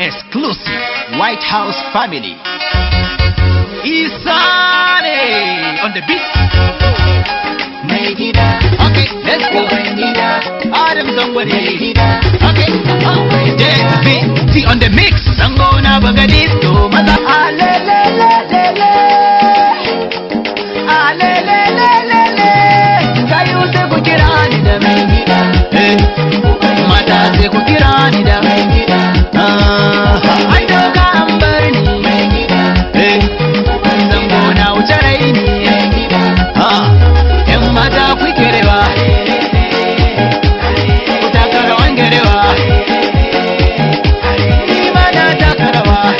Exclusive White House family. Isane on the beat. Okay, let's go. Adam Zongwani. Okay, JB on the mix. Sango na bagadito. Maza alelelelele. Alelelelele. Kayu se kukirani da mengida. Mata se kukirani da mengida. Ayoka ambarni mengida. Sango na ucharaini. Mata kwikerewa utakara wangerewa imana takarawa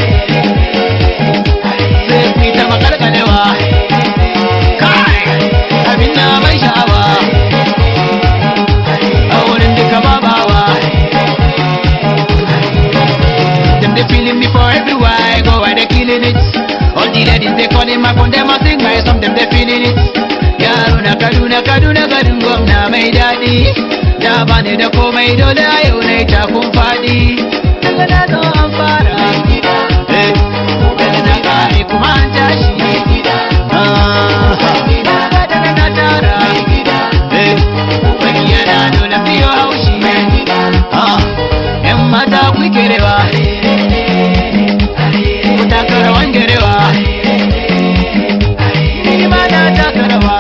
sai kwita makalkalewa kai abin na mai sha'awa a wurin duka babawa. Them they feeling me for everywhere I go and they killing it. All the ladies they calling my phone, them a sing my song, them they feeling it. Yaro na Kaduna garin gwamna mai daɗi, da ba ne da komai dole a yau na ta kun faɗi. Daga na zo an fara daga na kare kuma an tashi. Daga na tara wani yana dole fiye haushi. Yan mata ku kerewa ku taka rawan gerewa, ni ma na taka rawa.